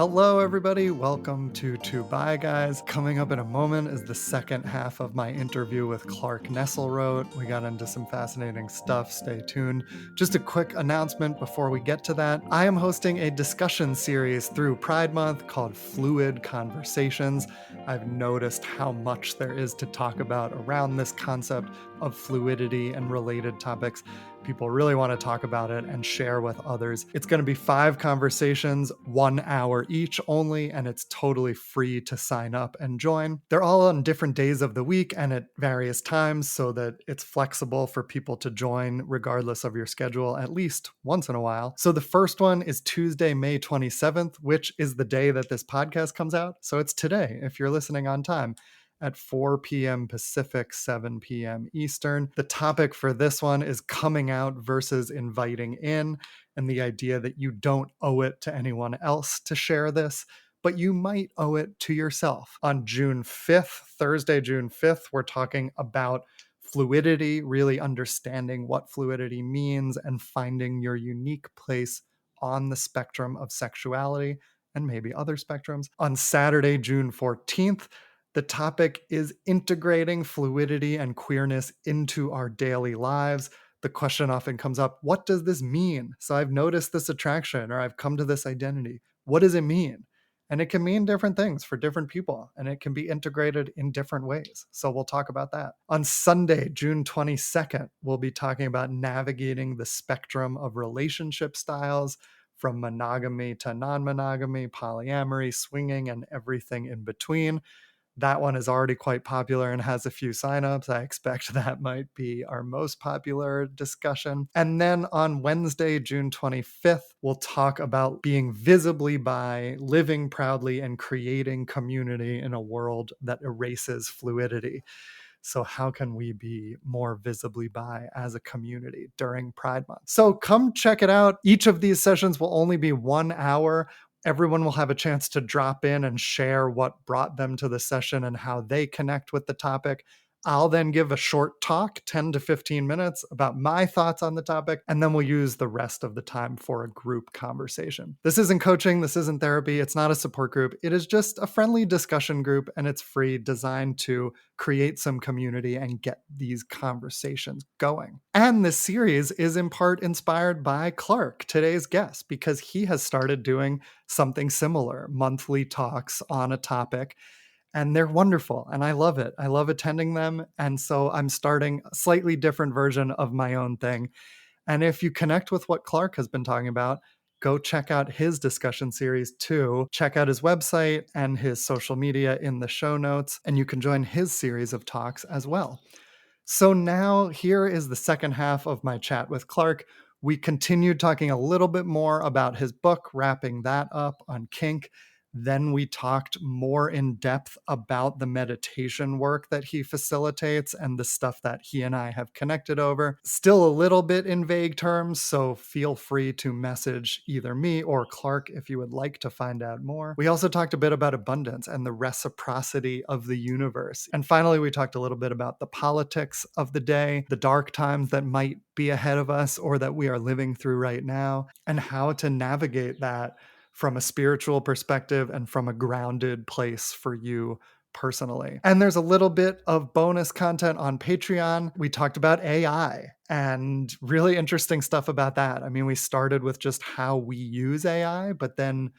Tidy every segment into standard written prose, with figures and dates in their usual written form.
Hello, everybody. Welcome to Bye Guys. Coming up in a moment is the second half of my interview with Clark Nesselrodt. We got into some fascinating stuff. Stay tuned. Just a quick announcement before we get to that. I am hosting a discussion series through Pride Month called Fluid Conversations. I've noticed how much there is to talk about around this concept of fluidity and related topics. People really want to talk about it and share with others. It's going to be 5 conversations, 1 hour each only, and it's totally free to sign up and join. They're all on different days of the week and at various times so that it's flexible for people to join regardless of your schedule at least once in a while. So the first one is Tuesday, May 27th, which is the day that this podcast comes out. So it's today if you're listening on time, at 4 p.m. Pacific, 7 p.m. Eastern. The topic for this one is coming out versus inviting in, and the idea that you don't owe it to anyone else to share this, but you might owe it to yourself. On June 5th, Thursday, June 5th, we're talking about fluidity, really understanding what fluidity means and finding your unique place on the spectrum of sexuality and maybe other spectrums. On Saturday, June 14th, the topic is integrating fluidity and queerness into our daily lives. The question often comes up, what does this mean? So I've noticed this attraction or I've come to this identity. What does it mean? And it can mean different things for different people, and it can be integrated in different ways. So we'll talk about that. On Sunday, June 22nd, we'll be talking about navigating the spectrum of relationship styles from monogamy to non-monogamy, polyamory, swinging, and everything in between. That one is already quite popular and has a few signups. I expect that might be our most popular discussion. And then on Wednesday, June 25th, we'll talk about being visibly bi, living proudly, and creating community in a world that erases fluidity. So how can we be more visibly bi as a community during Pride Month? So come check it out. Each of these sessions will only be 1 hour. Everyone will have a chance to drop in and share what brought them to the session and how they connect with the topic. I'll then give a short talk, 10 to 15 minutes, about my thoughts on the topic, and then we'll use the rest of the time for a group conversation. This isn't coaching, this isn't therapy, it's not a support group. It is just a friendly discussion group, and it's free, designed to create some community and get these conversations going. And this series is in part inspired by Clark, today's guest, because he has started doing something similar, monthly talks on a topic. And they're wonderful. And I love it. I love attending them. And so I'm starting a slightly different version of my own thing. And if you connect with what Clark has been talking about, go check out his discussion series too. Check out his website and his social media in the show notes, and you can join his series of talks as well. So now here is the second half of my chat with Clark. We continued talking a little bit more about his book, wrapping that up on kink. Then we talked more in depth about the meditation work that he facilitates and the stuff that he and I have connected over. Still a little bit in vague terms, so feel free to message either me or Clark if you would like to find out more. We also talked a bit about abundance and the reciprocity of the universe. And finally, we talked a little bit about the politics of the day, the dark times that might be ahead of us or that we are living through right now, and how to navigate that from a spiritual perspective and from a grounded place for you personally. And there's a little bit of bonus content on Patreon. We talked about AI and really interesting stuff about that. I mean, we started with just how we use AI, but then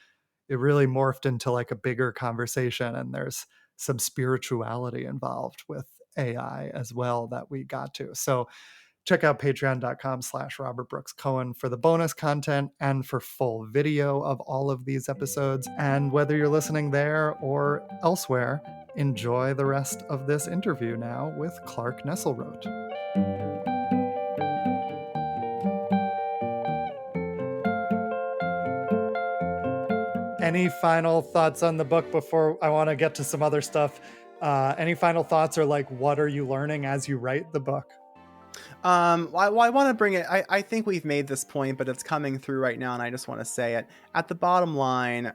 it really morphed into like a bigger conversation, and there's some spirituality involved with AI as well that we got to. So check out patreon.com/Robert Brooks Cohen for the bonus content and for full video of all of these episodes. And whether you're listening there or elsewhere, enjoy the rest of this interview now with Clark Nesselrodt. Any final thoughts on the book before I want to get to some other stuff? Any final thoughts, or like, what are you learning as you write the book? I want to bring it. I think we've made this point, but it's coming through right now, and I just want to say it. At the bottom line,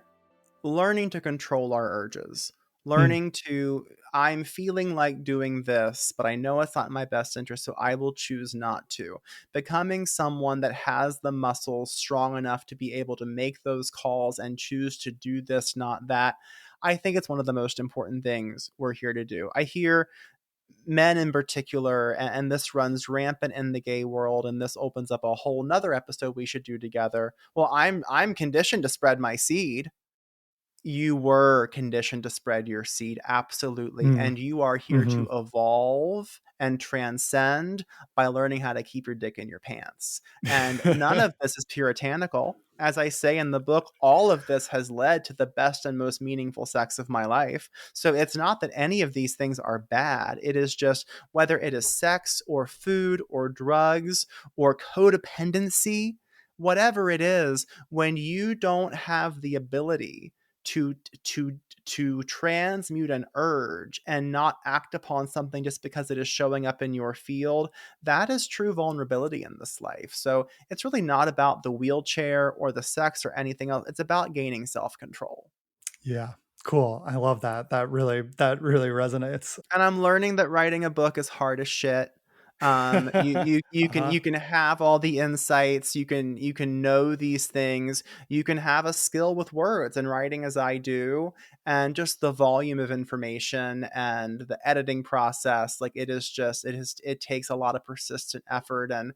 learning to control our urges, learning to. I'm feeling like doing this, but I know it's not in my best interest, so I will choose not to. Becoming someone that has the muscles strong enough to be able to make those calls and choose to do this, not that. I think it's one of the most important things we're here to do. I hear men in particular, and this runs rampant in the gay world, and this opens up a whole nother episode we should do together. Well, I'm conditioned to spread my seed. You were conditioned to spread your seed, absolutely. Mm. And you are here Hmm. to evolve and transcend by learning how to keep your dick in your pants. And none of this is puritanical. As I say in the book, all of this has led to the best and most meaningful sex of my life. So it's not that any of these things are bad. It is just whether it is sex or food or drugs or codependency, whatever it is, when you don't have the ability to to to transmute an urge and not act upon something just because it is showing up in your field, that is true vulnerability in this life. So it's really not about the wheelchair or the sex or anything else. It's about gaining self-control. Yeah. Cool. I love that. That really resonates. And I'm learning that writing a book is hard as shit. You Uh-huh. can have all the insights, you can know these things, you can have a skill with words and writing as I do, and just the volume of information and the editing process, like it takes a lot of persistent effort, and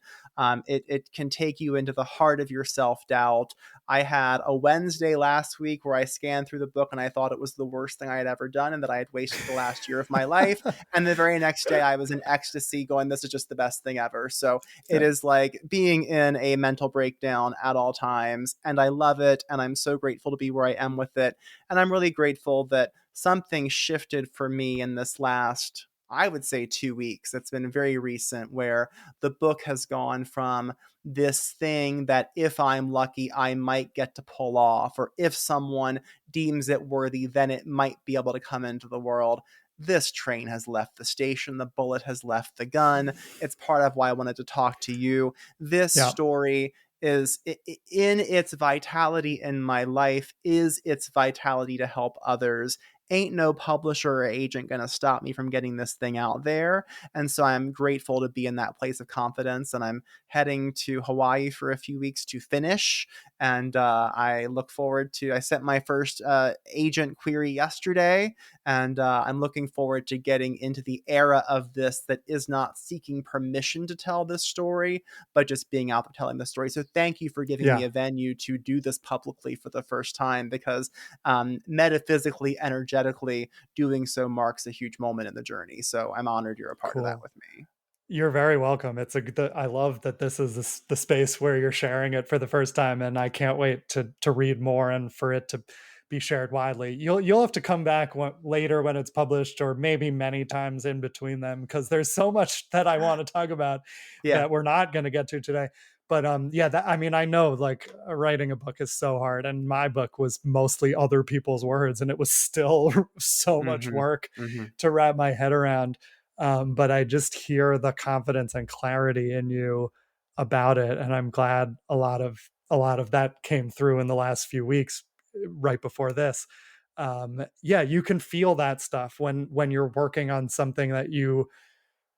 it can take you into the heart of your self doubt. I had a Wednesday last week where I scanned through the book and I thought it was the worst thing I had ever done and that I had wasted the last year of my life. And the very next day, I was in ecstasy going, this is just the best thing ever. So it Yeah. is like being in a mental breakdown at all times. And I love it. And I'm so grateful to be where I am with it. And I'm really grateful that something shifted for me in this last, I would say, 2 weeks. It's been very recent where the book has gone from this thing that if I'm lucky, I might get to pull off, or if someone deems it worthy, then it might be able to come into the world. This train has left the station. The bullet has left the gun. It's part of why I wanted to talk to you. This Yeah. story is in its vitality in my life, is its vitality to help others. Ain't no publisher or agent going to stop me from getting this thing out there. And so I'm grateful to be in that place of confidence. And I'm heading to Hawaii for a few weeks to finish. And I look forward to, I sent my first agent query yesterday, and I'm looking forward to getting into the era of this that is not seeking permission to tell this story, but just being out there telling the story. So thank you for giving me Yeah. a venue to do this publicly for the first time, because metaphysically, energetically, doing so marks a huge moment in the journey. So I'm honored you're a part of that Cool. with me. You're very welcome. I love that this is the space where you're sharing it for the first time, and I can't wait to read more and for it to be shared widely. You'll have to come back later when it's published, or maybe many times in between them, because there's so much that I want to talk about Yeah. that we're not going to get to today. But yeah, I mean, I know like writing a book is so hard, and my book was mostly other people's words, and it was still so much Hmm. work Hmm. to wrap my head around. But I just hear the confidence and clarity in you about it, and I'm glad a lot of that came through in the last few weeks, right before this. Yeah, you can feel that stuff when you're working on something that you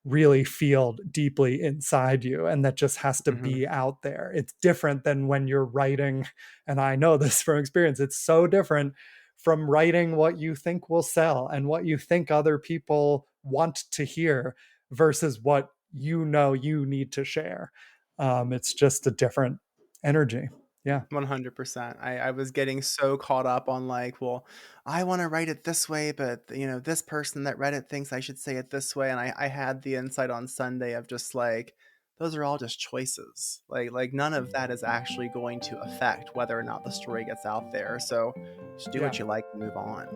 really feel deeply inside you, and that just has to Hmm. be out there. It's different than when you're writing, and I know this from experience. It's so different from writing what you think will sell and what you think other people want to hear versus what you know you need to share. It's just a different energy. Yeah. 100%. I was getting so caught up on like, well, I want to write it this way, but this person that read it thinks I should say it this way. And I had the insight on Sunday of just like, those are all just choices. Like none of that is actually going to affect whether or not the story gets out there. So just do Yeah. what you like and move on.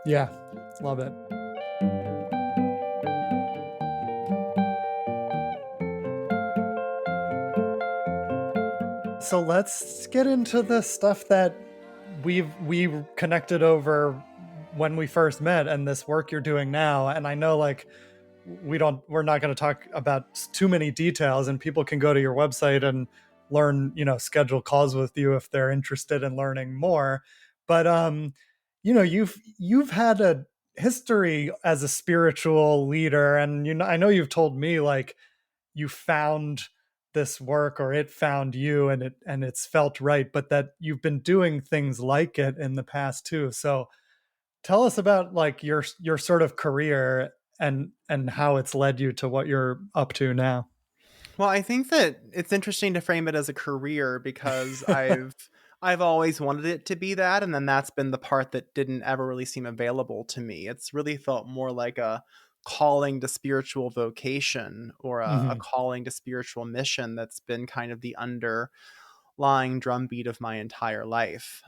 Yeah. Love it. So let's get into the stuff that we connected over when we first met, and this work you're doing now. And I know like we're not going to talk about too many details, and people can go to your website and learn, schedule calls with you if they're interested in learning more. But you've had a history as a spiritual leader, and I know you've told me like you found this work or it found you and it's felt right, but that you've been doing things like it in the past too. So tell us about like your sort of career and how it's led you to what you're up to now. Well, I think that it's interesting to frame it as a career because I've always wanted it to be that, and then that's been the part that didn't ever really seem available to me. It's really felt more like a calling to spiritual vocation or a Hmm. calling to spiritual mission that's been kind of the underlying drumbeat of my entire life.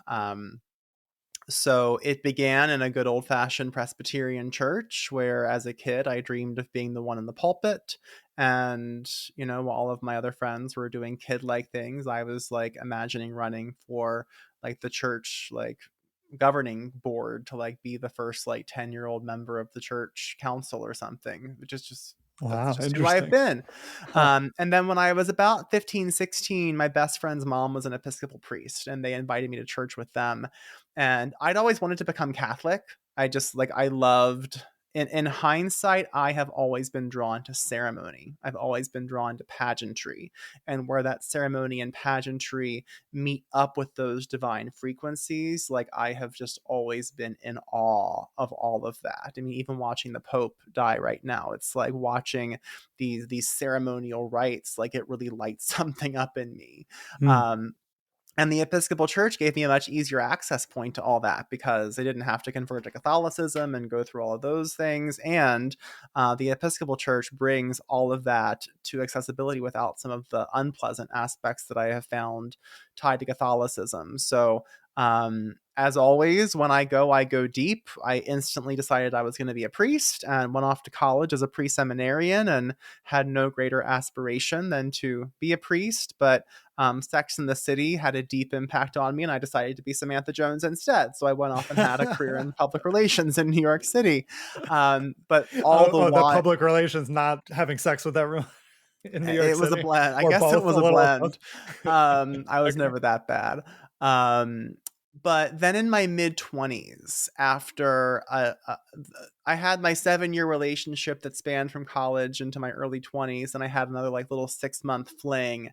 So it began in a good old fashioned Presbyterian church where, as a kid, I dreamed of being the one in the pulpit. And, while all of my other friends were doing kid like things, I was like imagining running for like the church, like governing board to like be the first like 10-year-old member of the church council or something, which is just that's Wow, just who I've interesting. been. Huh. And then when I was about 15, 16, my best friend's mom was an Episcopal priest and they invited me to church with them. And I'd always wanted to become Catholic. I just like, I loved, in hindsight, I have always been drawn to ceremony. I've always been drawn to pageantry, and where that ceremony and pageantry meet up with those divine frequencies, like I have just always been in awe of all of that. I mean, even watching the Pope die right now, it's like watching these ceremonial rites, like it really lights something up in me. Hmm. Um, and the Episcopal Church gave me a much easier access point to all that because I didn't have to convert to Catholicism and go through all of those things. And the Episcopal Church brings all of that to accessibility without some of the unpleasant aspects that I have found tied to Catholicism. So, as always, when I go deep. I instantly decided I was going to be a priest and went off to college as a pre seminarian and had no greater aspiration than to be a priest. But Sex in the City had a deep impact on me, and I decided to be Samantha Jones instead. So I went off and had a career in public relations in New York City. But all Oh, the oh, the while, public relations, not having sex with everyone in New York it was a City, blend. I or guess it both, was a a little of both. blend. I was Okay. never that bad. Um, but then in my mid 20s, after I had my 7-year relationship that spanned from college into my early 20s, and I had another like little 6-month fling.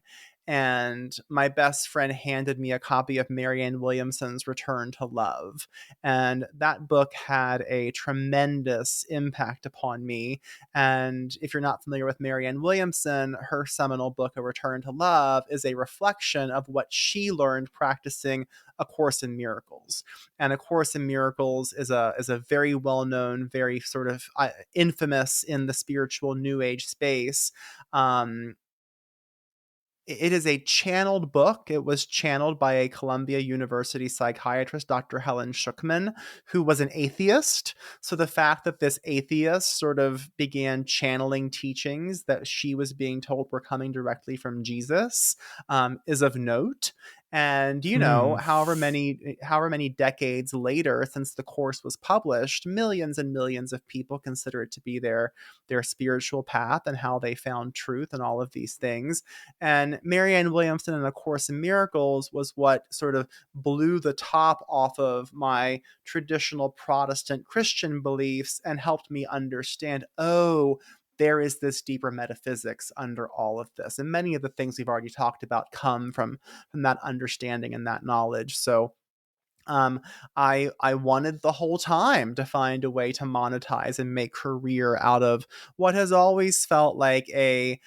And my best friend handed me a copy of Marianne Williamson's Return to Love. And that book had a tremendous impact upon me. And if you're not familiar with Marianne Williamson, her seminal book, A Return to Love, is a reflection of what she learned practicing A Course in Miracles. And A Course in Miracles is a very well known, very sort of infamous in the spiritual New Age space. Um, it is a channeled book. It was channeled by a Columbia University psychiatrist, Dr. Helen Schuckman, who was an atheist. So the fact that this atheist sort of began channeling teachings that she was being told were coming directly from Jesus is of note. And Hmm. however many decades later, since the course was published, millions and millions of people consider it to be their spiritual path and how they found truth and all of these things. And Marianne Williamson in A Course in Miracles was what sort of blew the top off of my traditional Protestant Christian beliefs and helped me understand, oh, there is this deeper metaphysics under all of this. And many of the things we've already talked about come from that understanding and that knowledge. So um, I wanted the whole time to find a way to monetize and make career out of what has always felt like a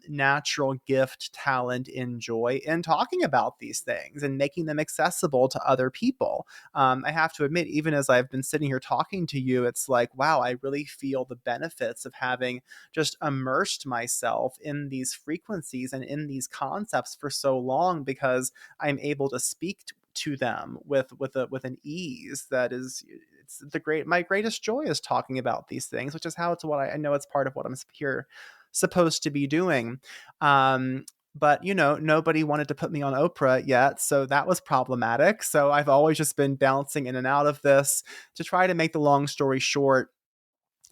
natural gift, talent, and joy in talking about these things and making them accessible to other people. I have to admit, even as I've been sitting here talking to you, it's like, wow, I really feel the benefits of having just immersed myself in these frequencies and in these concepts for so long because I'm able to speak to them with an ease that is it's the great my greatest joy is talking about these things, which is how it's what I know it's part of what I'm here supposed to be doing. But nobody wanted to put me on Oprah yet, so that was problematic. So I've always just been bouncing in and out of this. To try to make the long story short,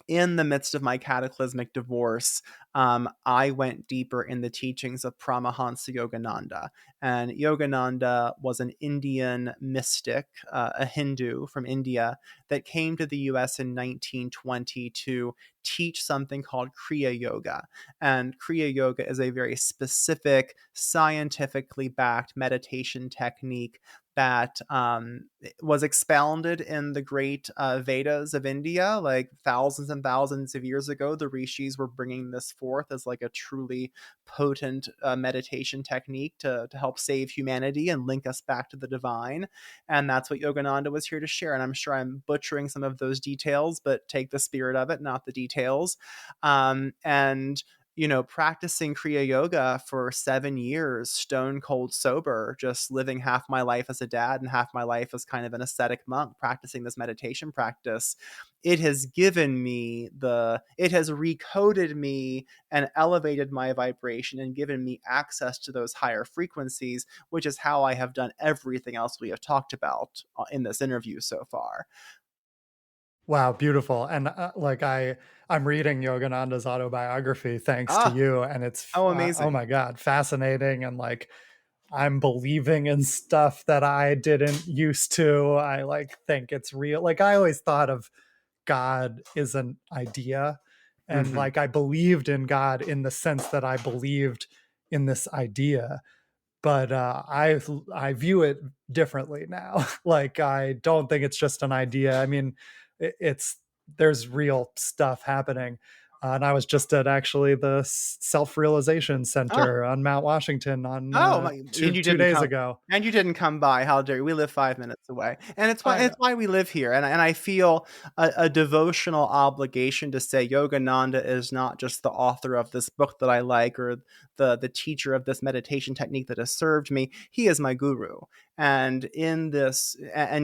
in the midst of my cataclysmic divorce, I went deeper in the teachings of Paramahansa Yogananda. And Yogananda was an Indian mystic, a Hindu from India, that came to the US in 1920 to teach something called Kriya Yoga. And Kriya Yoga is a very specific, scientifically backed meditation technique that was expounded in the great Vedas of India, like thousands and thousands of years ago. The rishis were bringing this forth as like a truly potent meditation technique to help save humanity and link us back to the divine. And that's what Yogananda was here to share. And I'm sure I'm butchering some of those details, but take the spirit of it, not the details. And practicing Kriya Yoga for 7 years, stone cold sober, just living half my life as a dad and half my life as kind of an ascetic monk, practicing this meditation practice. It has it has recoded me and elevated my vibration and given me access to those higher frequencies, which is how I have done everything else we have talked about in this interview so far. Wow, beautiful. And I'm reading Yogananda's autobiography thanks to Ah, you, and it's oh, oh amazing. my god, fascinating. And like I'm believing in stuff that I didn't used to. I like think it's real. Like I always thought of God is an idea, and Hmm. like I believed in God in the sense that I believed in this idea, but I view it differently now. Like I don't think it's just an idea. I mean, it's there's real stuff happening. And I was just at actually the Self Realization Ah, Center on Mount Washington on oh, my, and two you two didn't days come ago. and you didn't come by, how dare you, we live 5 minutes away, and I it's know. why we live here, and I feel a devotional obligation to say Yogananda is not just the author of this book that I like, or the teacher of this meditation technique that has served me, he is my guru, and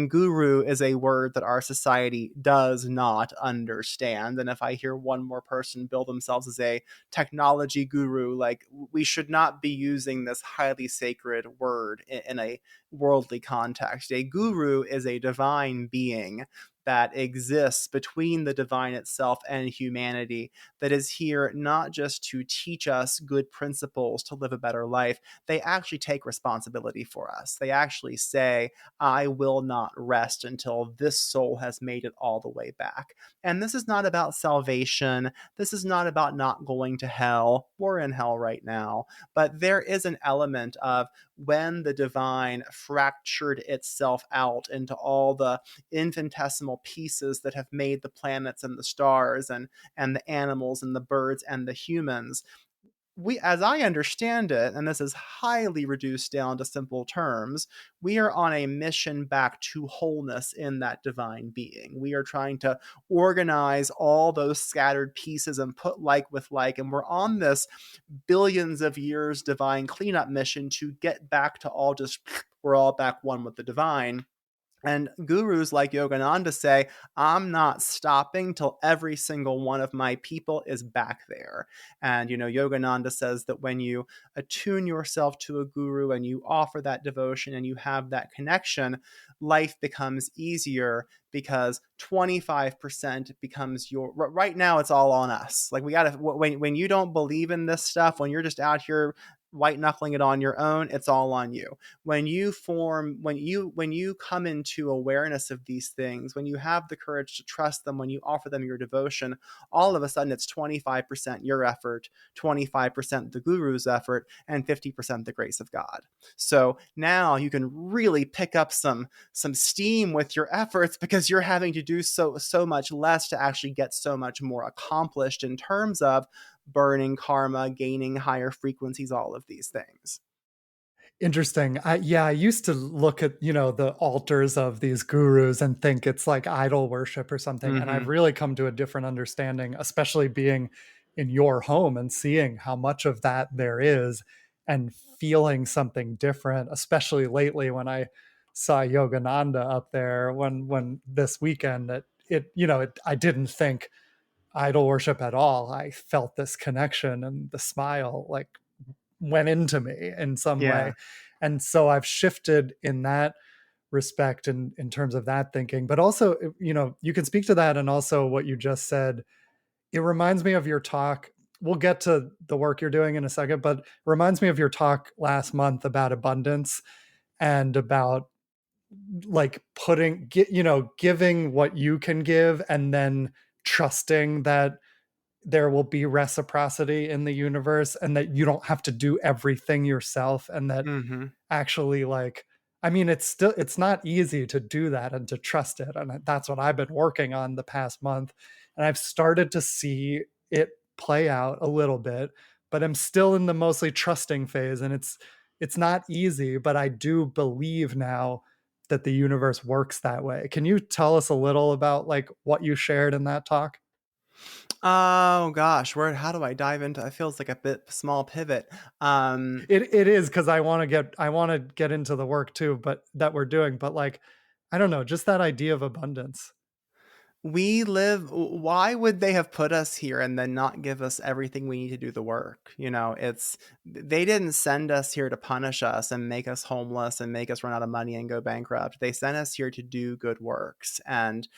guru is a word that our society does not understand, and if I hear one more person bill themselves as a technology guru, like, we should not be using this highly sacred word in a worldly context. A guru is a divine being that exists between the divine itself and humanity, that is here not just to teach us good principles to live a better life. They actually take responsibility for us. They actually say, I will not rest until this soul has made it all the way back. And this is not about salvation. This is not about not going to hell. We're in hell right now. But there is an element of when the divine fractured itself out into all the infinitesimal pieces that have made the planets and the stars and the animals and the birds and the humans, we, as I understand it, and this is highly reduced down to simple terms, we are on a mission back to wholeness in that divine being. We are trying to organize all those scattered pieces and put like with like, and we're on this billions of years divine cleanup mission to get back to all just we're all back one with the divine. And gurus like Yogananda say, I'm not stopping till every single one of my people is back there. And, Yogananda says that when you attune yourself to a guru and you offer that devotion and you have that connection, life becomes easier because 25% becomes right now it's all on us. Like, we got to, when you don't believe in this stuff, when you're just out here white knuckling it on your own, it's all on you. When you come into awareness of these things, when you have the courage to trust them, when you offer them your devotion, all of a sudden it's 25% your effort, 25% the guru's effort, and 50% the grace of God. So now you can really pick up some steam with your efforts, because you're having to do so much less to actually get so much more accomplished in terms of burning karma, gaining higher frequencies, all of these things. Interesting. I used to look at, the altars of these gurus and think it's like idol worship or something. And I've Hmm. really come to a different understanding, especially being in your home and seeing how much of that there is and feeling something different, especially lately when I saw Yogananda up there when this weekend I didn't think idol worship at all. I felt this connection and the smile like went into me in some Yeah. way. And so I've shifted in that respect in terms of that thinking. But also, you can speak to that and also what you just said It reminds me of your talk. We'll get to the work you're doing in a second, but it reminds me of your talk last month about abundance and about like giving what you can give and then trusting that there will be reciprocity in the universe and that you don't have to do everything yourself and that Mhm. actually like I mean it's not easy to do that and to trust it and that's what I've been working on the past month and I've started to see it play out a little bit but I'm still in the mostly trusting phase and it's not easy but I do believe now that the universe works that way. Can you tell us a little about like what you shared in that talk? Oh gosh, where how do I dive into it? Feels like a bit small pivot. Um, It is because I wanna get into the work too, but that we're doing, but, like, I don't know, just that idea of abundance. we live why would they have put us here and then not give us everything we need to do the work? You know, it's they didn't send us here to punish us and make us homeless and make us run out of money and go bankrupt. They sent us here to do good works. And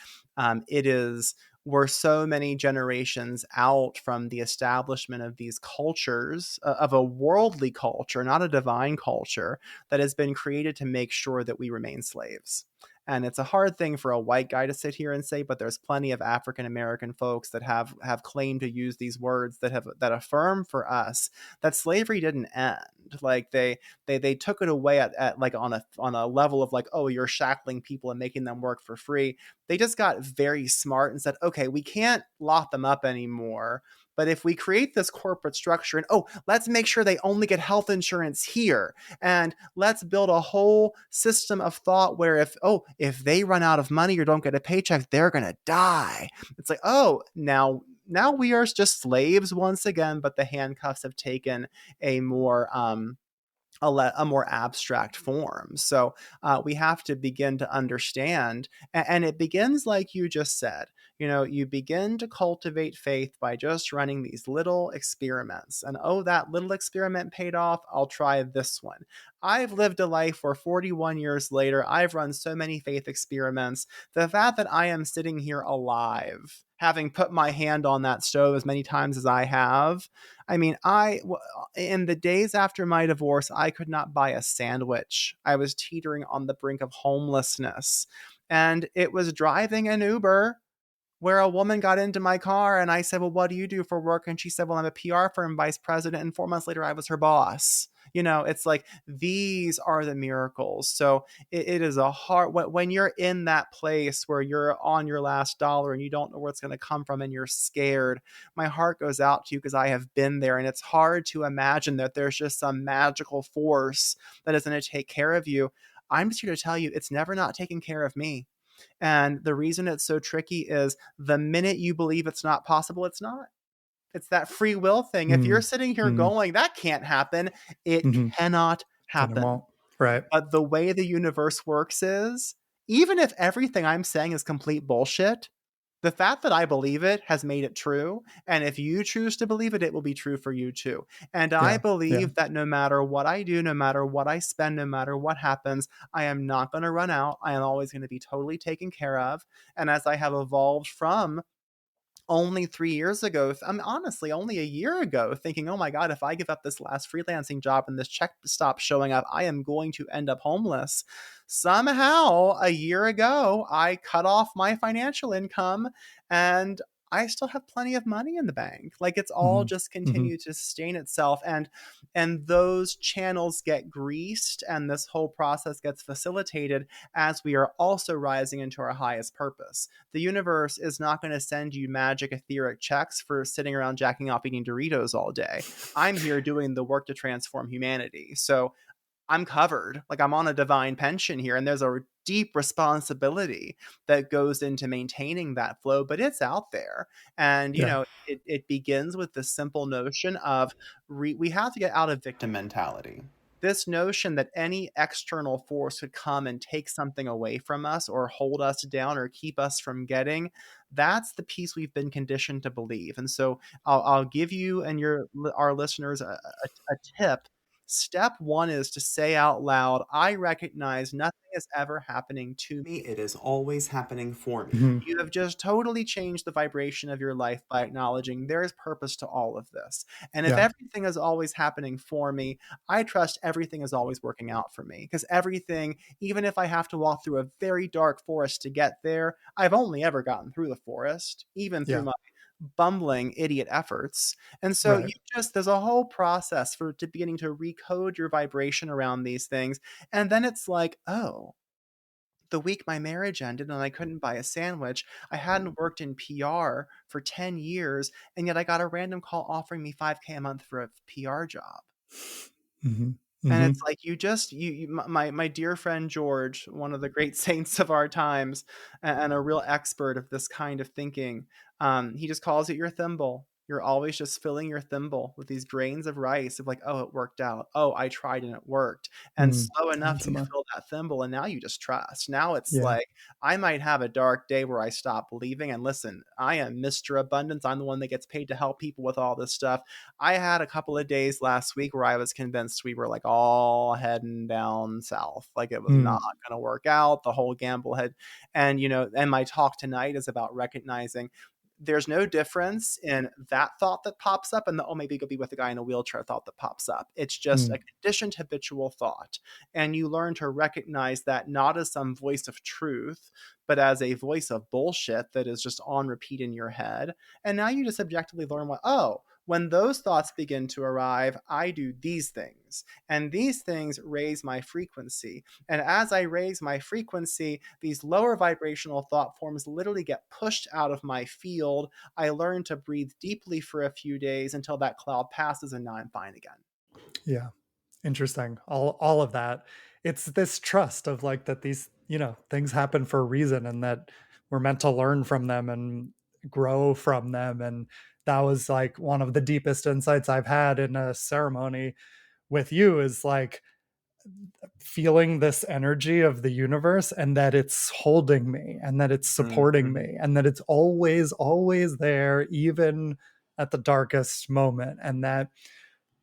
it is we're so many generations out from the establishment of these cultures, of a worldly culture, not a divine culture, that has been created to make sure that we remain slaves. And it's a hard thing for a white guy to sit here and say, but there's plenty of African American folks that have claimed to use these words that affirm for us that slavery didn't end. Like they took it away at like on a level of like, oh, you're shackling people and making them work for free. They just got very smart and said, okay, we can't lock them up anymore. But if we create this corporate structure and, oh, let's make sure they only get health insurance here, and let's build a whole system of thought where if they run out of money or don't get a paycheck, they're going to die. It's like, oh, now we are just slaves once again, but the handcuffs have taken a more a more abstract form. So we have to begin to understand, and it begins like you just said. You know, you begin to cultivate faith by just running these little experiments. And oh, that little experiment paid off. I'll try this one. I've lived a life where 41 years later, I've run so many faith experiments. The fact that I am sitting here alive, having put my hand on that stove as many times as I have, I mean, in the days after my divorce, I could not buy a sandwich. I was teetering on the brink of homelessness. And it was driving an Uber where a woman got into my car and I said, well, what do you do for work? And she said, well, I'm a PR firm vice president. And 4 months later, I was her boss. You know, it's like these are the miracles. So it is a hard, when you're in that place where you're on your last dollar and you don't know where it's going to come from and you're scared, my heart goes out to you because I have been there. And it's hard to imagine that there's just some magical force that is going to take care of you. I'm just here to tell you, it's never not taking care of me. And the reason it's so tricky is the minute you believe it's not possible, it's not. It's that free will thing. If you're Mm, sitting here mm, going, that can't happen, it mhm, cannot then it happen. won't. Right. But the way the universe works is, even if everything I'm saying is complete bullshit, the fact that I believe it has made it true. And if you choose to believe it, it will be true for you too. And I Yeah, yeah, believe that no matter what I do, no matter what I spend, no matter what happens, I am not going to run out. I am always going to be totally taken care of. And as I have evolved from only 3 years ago, I'm honestly only a year ago thinking, "Oh my god, if I give up this last freelancing job and this check stops showing up, I am going to end up homeless." Somehow, a year ago, I cut off my financial income and I still have plenty of money in the bank. Like it's all mhm, just mhm, continued to sustain itself, and those channels get greased and this whole process gets facilitated as we are also rising into our highest purpose. The universe is not going to send you magic etheric checks for sitting around jacking off eating Doritos all day. I'm here doing the work to transform humanity. So I'm covered. Like I'm on a divine pension here, and there's a deep responsibility that goes into maintaining that flow, but it's out there. And, you yeah, know, it begins with the simple notion of we have to get out of victim mentality. This notion that any external force could come and take something away from us or hold us down or keep us from getting, that's the piece we've been conditioned to believe. And so I'll give you and our listeners a tip. Step one is to say out loud, I recognize nothing is ever happening to me. It is always happening for me. Mhm. You have just totally changed the vibration of your life by acknowledging there is purpose to all of this. And if Yeah. everything is always happening for me, I trust everything is always working out for me. Because everything, even if I have to walk through a very dark forest to get there, I've only ever gotten through the forest, even through Yeah. my bumbling idiot efforts. And so Right. you just there's a whole process for to beginning to recode your vibration around these things. And then it's like, oh, the week my marriage ended and I couldn't buy a sandwich, I hadn't worked in PR for 10 years, and yet I got a random call offering me 5K a month for a PR job. Mhm. And it's Mhm. like you just you my dear friend George, one of the great saints of our times, and a real expert of this kind of thinking, he just calls it your thimble. You're always just filling your thimble with these grains of rice of like, "Oh, it worked out. Oh, I tried and it worked." And Mm. slow enough, you Intimate. fill that thimble, and now you just trust. Now it's Yeah. like, I might have a dark day where I stop believing, and listen, I am Mr. Abundance. I'm the one that gets paid to help people with all this stuff. I had a couple of days last week where I was convinced we were like all heading down south. Like it was Mm. not going to work out. The whole gamble had, and and my talk tonight is about recognizing there's no difference in that thought that pops up and the, oh, maybe go be with a guy in a wheelchair thought that pops up. It's just Mm. a conditioned habitual thought. And you learn to recognize that not as some voice of truth, but as a voice of bullshit that is just on repeat in your head. And now you just objectively learn what, oh, when those thoughts begin to arrive, I do these things, and these things raise my frequency. And as I raise my frequency, these lower vibrational thought forms literally get pushed out of my field. I learn to breathe deeply for a few days until that cloud passes, and now I'm fine again. Yeah. Interesting. All of that. It's this trust of like that these, things happen for a reason and that we're meant to learn from them and grow from them. And that was like one of the deepest insights I've had in a ceremony with you is like feeling this energy of the universe and that it's holding me and that it's supporting Mhm. me and that it's always, always there, even at the darkest moment. And that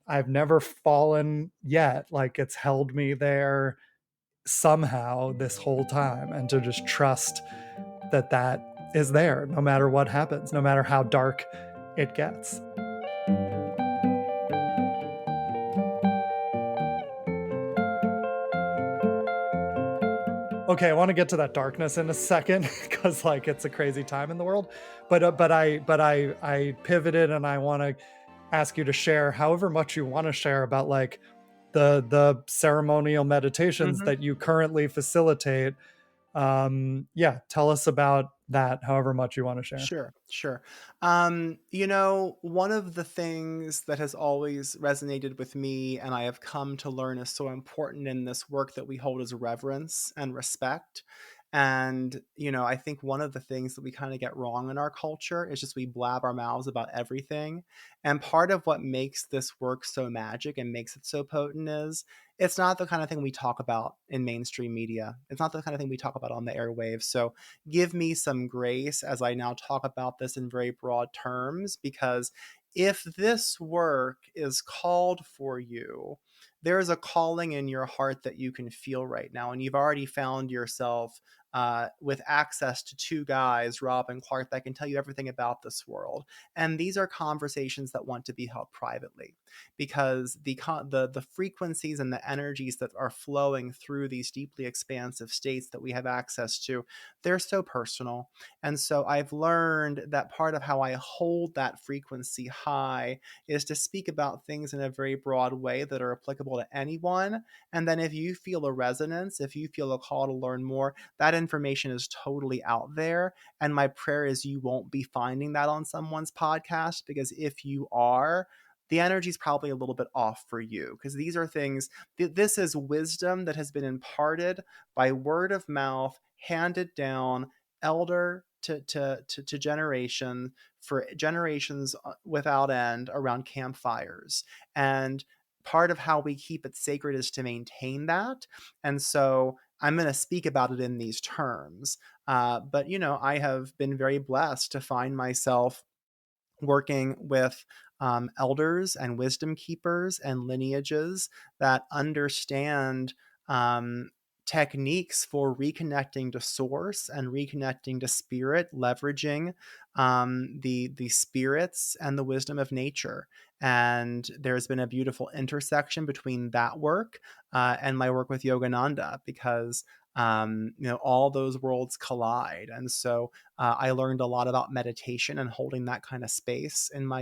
I've never fallen yet. Like it's held me there somehow this whole time. And to just trust that that is there no matter what happens, no matter how dark it gets. Okay, I want to get to that darkness in a second because like it's a crazy time in the world. But I pivoted and I want to ask you to share however much you want to share about like the ceremonial meditations Mhm. that you currently facilitate. Yeah, tell us about that however much you want to share. Sure, sure. One of the things that has always resonated with me and I have come to learn is so important in this work that we hold is reverence and respect. And, I think one of the things that we kind of get wrong in our culture is just we blab our mouths about everything. And part of what makes this work so magic and makes it so potent is it's not the kind of thing we talk about in mainstream media. It's not the kind of thing we talk about on the airwaves. So give me some grace as I now talk about this in very broad terms, because if this work is called for you, there is a calling in your heart that you can feel right now. And you've already found yourself with access to two guys, Rob and Clark, that can tell you everything about this world. And these are conversations that want to be held privately because the frequencies and the energies that are flowing through these deeply expansive states that we have access to, they're so personal. And so I've learned that part of how I hold that frequency high is to speak about things in a very broad way that are applicable to anyone. And then if you feel a resonance, if you feel a call to learn more, that information is totally out there. And my prayer is you won't be finding that on someone's podcast, because if you are, the energy is probably a little bit off for you, because these are things, this is wisdom that has been imparted by word of mouth, handed down, elder to generation, for generations without end, around campfires. And part of how we keep it sacred is to maintain that. And so I'm going to speak about it in these terms. But I have been very blessed to find myself working with elders and wisdom keepers and lineages that understand um, techniques for reconnecting to source and reconnecting to spirit, leveraging the spirits and the wisdom of nature. And there's been a beautiful intersection between that work and my work with Yogananda, because all those worlds collide. And so I learned a lot about meditation and holding that kind of space in my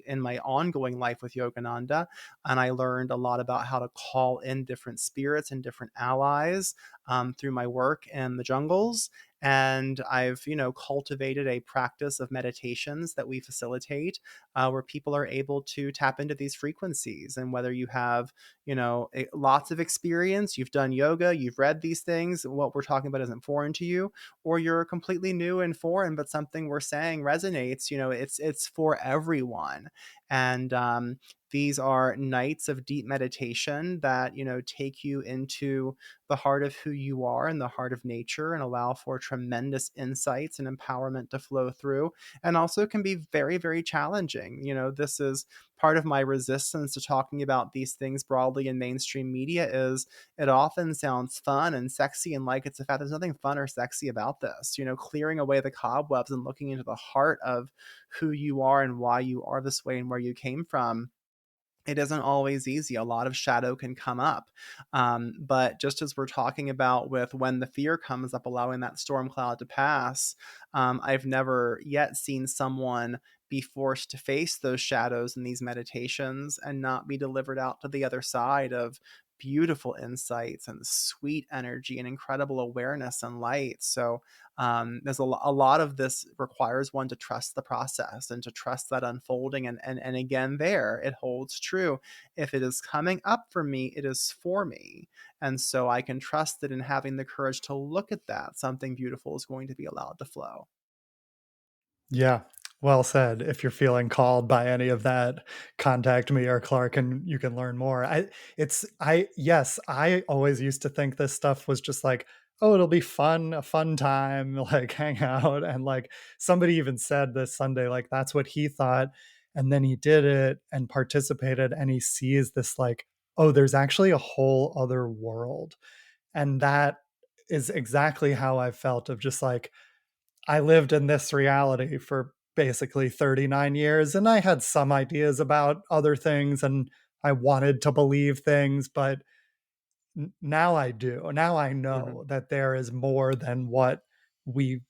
in my ongoing life with Yogananda. And I learned a lot about how to call in different spirits and different allies through my work in the jungles. And I've, cultivated a practice of meditations that we facilitate, where people are able to tap into these frequencies. And whether you have, lots of experience, you've done yoga, you've read these things, what we're talking about isn't foreign to you, or you're completely new and foreign, but something we're saying resonates, it's for everyone. And these are nights of deep meditation that, take you into the heart of who you are and the heart of nature, and allow for tremendous insights and empowerment to flow through, and also can be very, very challenging. This is part of my resistance to talking about these things broadly in mainstream media. Is it often sounds fun and sexy, and like it's a fact. There's nothing fun or sexy about this. Clearing away the cobwebs and looking into the heart of who you are and why you are this way and where you came from, it isn't always easy. A lot of shadow can come up. But just as we're talking about with when the fear comes up, allowing that storm cloud to pass, I've never yet seen someone be forced to face those shadows in these meditations and not be delivered out to the other side of beautiful insights and sweet energy and incredible awareness and light. So there's a lot of this requires one to trust the process and to trust that unfolding. And again, there it holds true. If it is coming up for me, it is for me. And so I can trust that in having the courage to look at that, something beautiful is going to be allowed to flow. Yeah, well said. If you're feeling called by any of that, contact me or Clark and you can learn more. Yes, I always used to think this stuff was just like, oh, it'll be fun, a fun time, like hang out. And like somebody even said this Sunday, like that's what he thought. And then he did it and participated and he sees this like, oh, there's actually a whole other world. And that is exactly how I felt of just like, I lived in this reality for basically 39 years and I had some ideas about other things and I wanted to believe things, but now I do. Now I Hmm. know that there is more than what we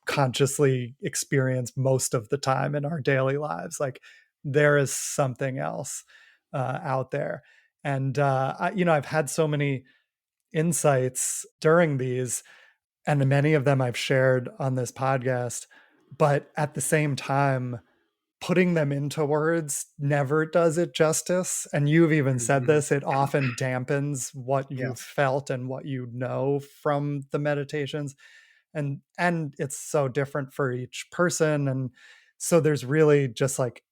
consciously experience most of the time in our daily lives. Like there is something else out there. And, I've had so many insights during these and many of them I've shared on this podcast, but at the same time, putting them into words never does it justice. And you've even said Hmm. this, it often dampens what you've Yes. felt and what you know from the meditations. And it's so different for each person. And so there's really just like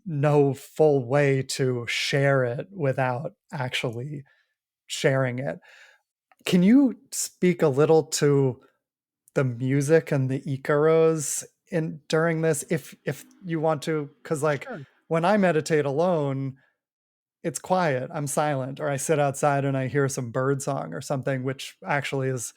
no full way to share it without actually sharing it. Can you speak a little to the music and the Icaros in during this if you want to, because like Sure. when I meditate alone, it's quiet, I'm silent, or I sit outside and I hear some bird song or something, which actually is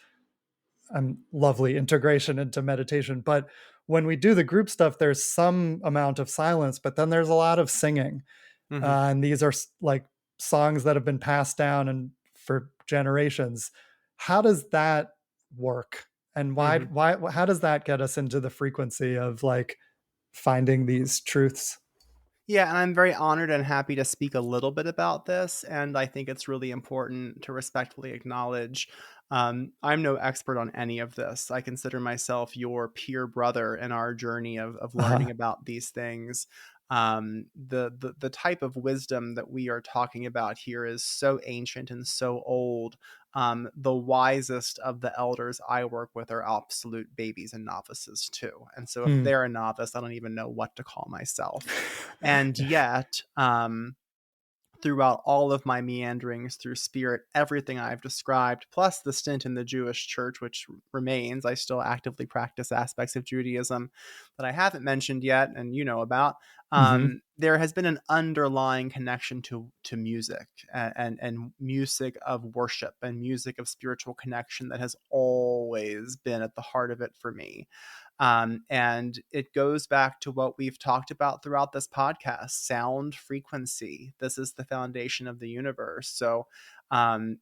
lovely integration into meditation. But when we do the group stuff, there's some amount of silence, but then there's a lot of singing. Hmm. And these are like songs that have been passed down and for generations. How does that work? And Hmm. how does that get us into the frequency of like finding these truths? Yeah, and I'm very honored and happy to speak a little bit about this. And I think it's really important to respectfully acknowledge I'm no expert on any of this. I consider myself your peer brother in our journey of Uh-huh. learning about these things. The type of wisdom that we are talking about here is so ancient and so old. The wisest of the elders I work with are absolute babies and novices too. And so if Hmm. they're a novice, I don't even know what to call myself. And yet, throughout all of my meanderings through spirit, everything I've described, plus the stint in the Jewish church, which remains. I still actively practice aspects of Judaism that I haven't mentioned yet, and you know about. Mhm. There has been an underlying connection to music, and music of worship and music of spiritual connection that has always been at the heart of it for me. And it goes back to what we've talked about throughout this podcast: sound frequency. This is the foundation of the universe. So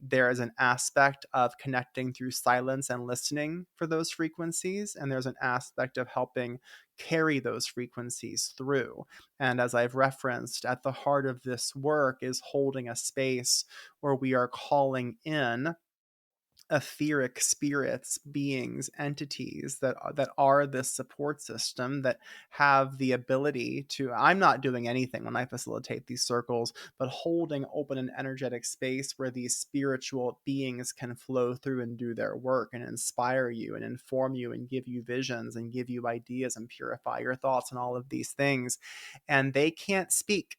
there is an aspect of connecting through silence and listening for those frequencies, and there's an aspect of helping carry those frequencies through. And as I've referenced, at the heart of this work is holding a space where we are calling in etheric spirits, beings, entities that are this support system, that have the ability to. I'm not doing anything when I facilitate these circles, but holding open an energetic space where these spiritual beings can flow through and do their work and inspire you and inform you and give you visions and give you ideas and purify your thoughts and all of these things. And they can't speak,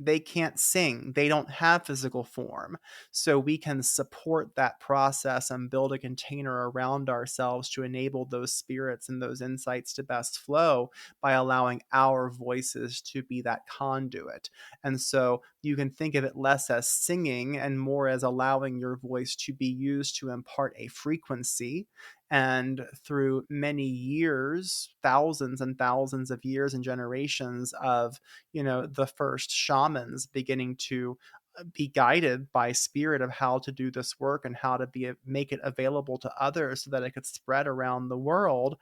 they can't sing, they don't have physical form. So we can support that process and build a container around ourselves to enable those spirits and those insights to best flow by allowing our voices to be that conduit. And so you can think of it less as singing and more as allowing your voice to be used to impart a frequency. And through many years, thousands and thousands of years and generations of, the first shamans beginning to be guided by spirit of how to do this work and how to make it available to others so that it could spread around the world.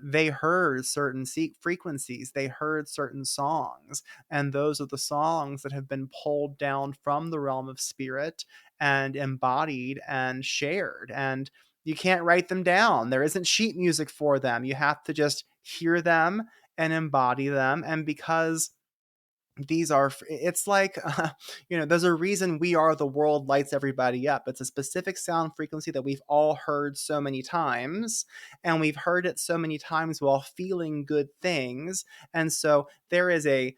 They heard certain frequencies, they heard certain songs, and those are the songs that have been pulled down from the realm of spirit and embodied and shared. And you can't write them down, there isn't sheet music for them, you have to just hear them and embody them. And because these are, it's like, there's a reason We Are the World lights everybody up. It's a specific sound frequency that we've all heard so many times, and we've heard it so many times while feeling good things. And so there is a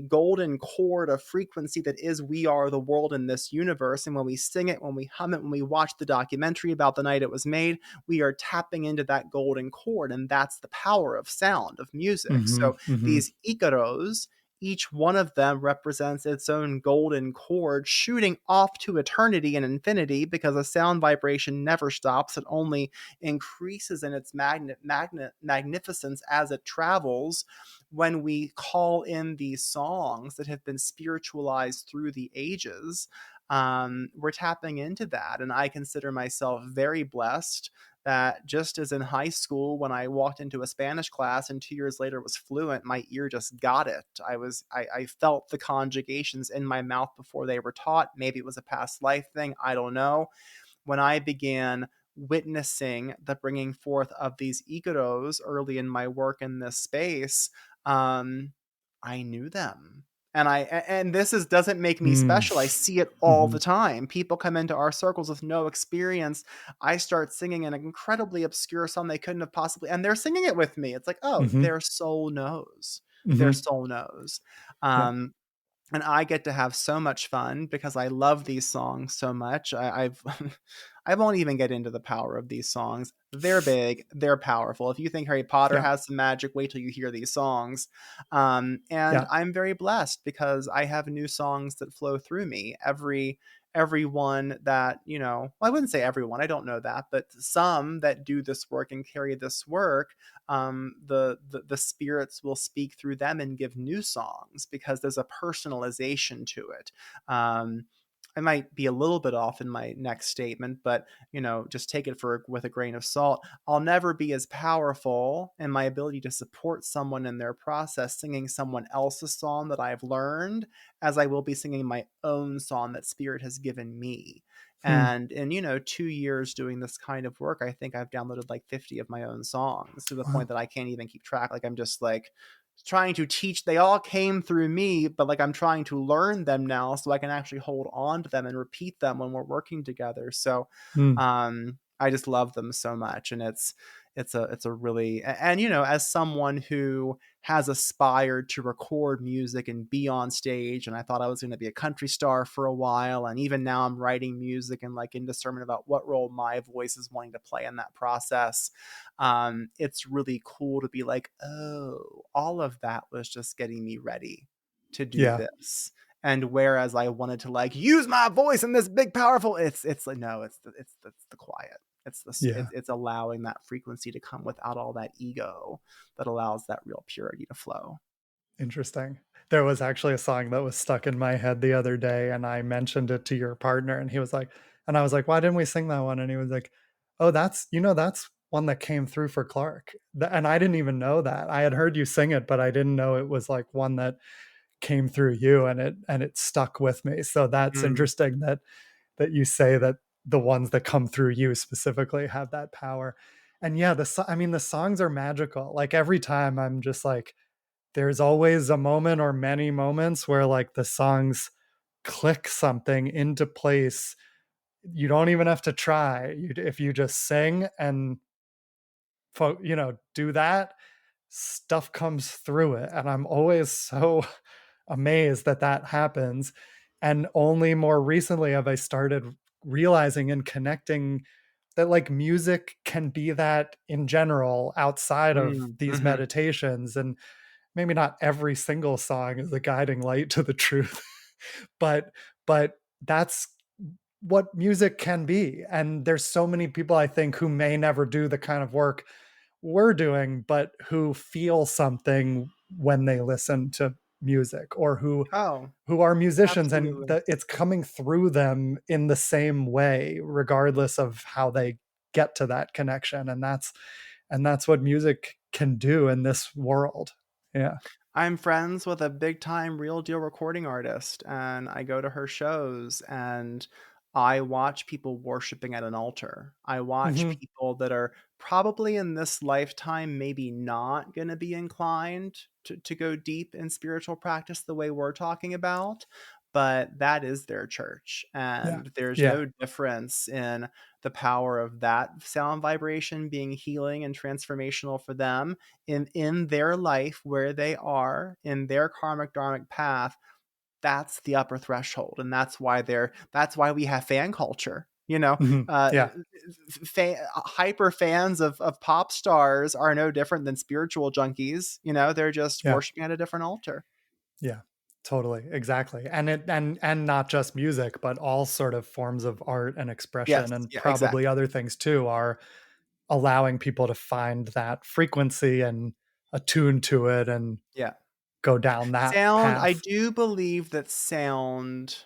golden chord of frequency that is We Are the World in this universe. And when we sing it, when we hum it, when we watch the documentary about the night it was made, we are tapping into that golden chord. And that's the power of sound, of music. Mhm. So Mhm. these Icaros, each one of them represents its own golden cord shooting off to eternity and infinity, because a sound vibration never stops. It only increases in its magnificence as it travels. When we call in these songs that have been spiritualized through the ages, we're tapping into that. And I consider myself very blessed that, just as in high school when I walked into a Spanish class and 2 years later was fluent, my ear just got it. I felt the conjugations in my mouth before they were taught. Maybe it was a past life thing, I don't know. When I began witnessing the bringing forth of these Icaros early in my work in this space, um, I knew them. And this is doesn't make me Mm. special. I see it all the Mhm. time. People come into our circles with no experience. I start singing an incredibly obscure song they couldn't have possibly, and they're singing it with me. It's like, oh, Mhm. their soul knows. Their Mhm. soul knows. Yeah. Um, and I get to have so much fun because I love these songs so much. I've I won't even get into the power of these songs. They're big, they're powerful. If you think Harry Potter Yeah. has some magic, wait till you hear these songs. And Yeah. I'm very blessed because I have new songs that flow through me. Everyone that, well, I wouldn't say everyone, I don't know that, but some that do this work and carry this work, the spirits will speak through them and give new songs because there's a personalization to it. I might be a little bit off in my next statement, but just take it with a grain of salt. I'll never be as powerful in my ability to support someone in their process singing someone else's song that I've learned as I will be singing my own song that spirit has given me. Hmm. And in 2 years doing this kind of work, I think I've downloaded like 50 of my own songs, to the point Wow. that I can't even keep track. Like, I'm just like trying to teach. They all came through me, but like I'm trying to learn them now so I can actually hold on to them and repeat them when we're working together. So Mm. I just love them so much. And it's a really and, as someone who has aspired to record music and be on stage, and I thought I was gonna be a country star for a while, and even now I'm writing music and, like, in discernment about what role my voice is wanting to play in that process. It's really cool to be like, "Oh, all of that was just getting me ready to do Yeah. this." And whereas I wanted to, like, use my voice in this big powerful, it's like, no, it's the quiet. Yeah. It's allowing that frequency to come without all that ego that allows that real purity to flow. Interesting. There was actually a song that was stuck in my head the other day, and I mentioned it to your partner, and he was like, and I was like, "Why didn't we sing that one?" And he was like, "Oh, that's one that came through for Clark." And I didn't even know that. I had heard you sing it, but I didn't know it was like one that came through you, and it stuck with me. So that's Mm. interesting that you say that the ones that come through you specifically have that power. And yeah, I mean, the songs are magical. Like every time I'm just like, there's always a moment or many moments where like the songs click something into place. You don't even have to try. If you just sing and do that, stuff comes through it. And I'm always so amazed that that happens. And only more recently have I started realizing and connecting that like music can be that in general outside of Mm. these Mhm. meditations. And maybe not every single song is a guiding light to the truth, but that's what music can be. And there's so many people I think who may never do the kind of work we're doing, but who feel something when they listen to music, or Oh, who are musicians and absolutely. that it's coming through them in the same way regardless of how they get to that connection. And that's what music can do in this world. Yeah. I'm friends with a big time real deal recording artist, and I go to her shows and I watch people worshiping at an altar. I watch Mhm. people that are probably in this lifetime maybe not going to be inclined to go deep in spiritual practice the way we're talking about, but that is their church. Yeah. And there's Yeah. no difference in the power of that sound vibration being healing and transformational for them in their life where they are in their karmic dharmic path. That's the upper threshold, and that's why we have fan culture, Mhm. Yeah. hyper fans of pop stars are no different than spiritual junkies. They're just Yeah. worshiping at a different altar. Yeah. Totally. Exactly. And not just music, but all sort of forms of art and Yes, expression, and yeah, probably exactly. other things too, are allowing people to find that frequency and attune to it and Yeah. go down that Sound, I path. do believe that sound.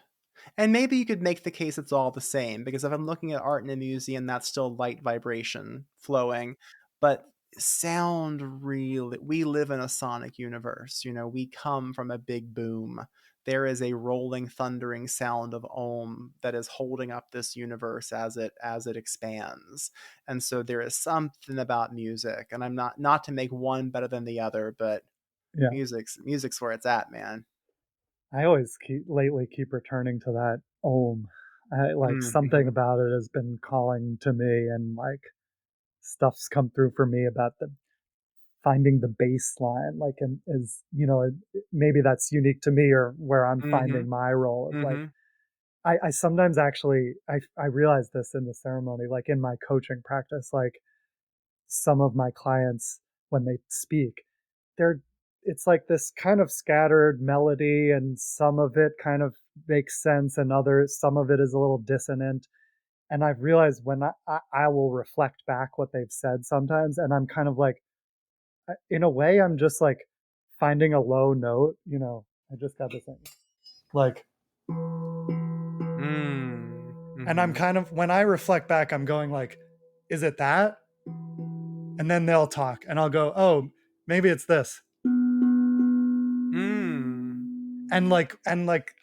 And maybe you could make the case it's all the same, because if I'm looking at art in a museum, that's still light vibration flowing. But sound, really, we live in a sonic universe. We come from a big boom. There is a rolling, thundering sound of Om that is holding up this universe as it expands. And so there is something about music, and I'm not to make one better than the other, but Yeah. music's where it's at, man. I always keep returning to that Om. Like something Mhm. about it has been calling to me, and like stuff's come through for me about the finding the baseline, like, and is, maybe that's unique to me or where I'm finding Mhm. my role of like, Mhm. I sometimes actually, I realize this in the ceremony, like in my coaching practice, like some of my clients, when they speak, they're, it's like this kind of scattered melody, and some of it kind of makes sense, and some of it is a little dissonant. And I've realized when I will reflect back what they've said sometimes, and I'm kind of like, in a way, I'm just like finding a low note. I just got this thing, like, Mm. and I'm Mhm. kind of, when I reflect back, I'm going like, is it that? And then they'll talk, and I'll go, oh, maybe it's this. Mm. And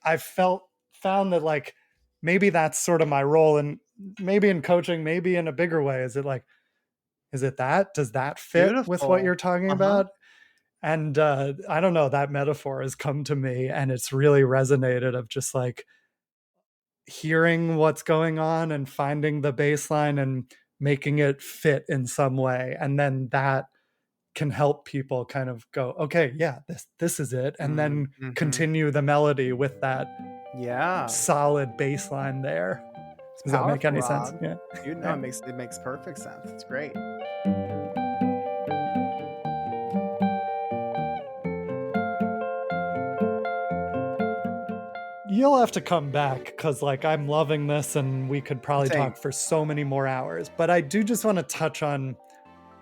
I've found that like maybe that's sort of my role, and maybe in coaching, maybe in a bigger way. Is it like, is it that? Does that fit with what you're Beautiful. talking Uh-huh. about? And I don't know, that metaphor has come to me, and it's really resonated of just like hearing what's going on and finding the baseline, and making it fit in some way, and then that can help people kind of go, okay, yeah, this is it, and Mm, then mhm. continue the melody with that Yeah. solid bass line there. It's Does that make powerful, any sense? Rob. Yeah. You know, Yeah. it makes perfect sense. It's great. You'll have to come back because, like, I'm loving this and we could probably Same. talk for so many more hours. But I do just want to touch on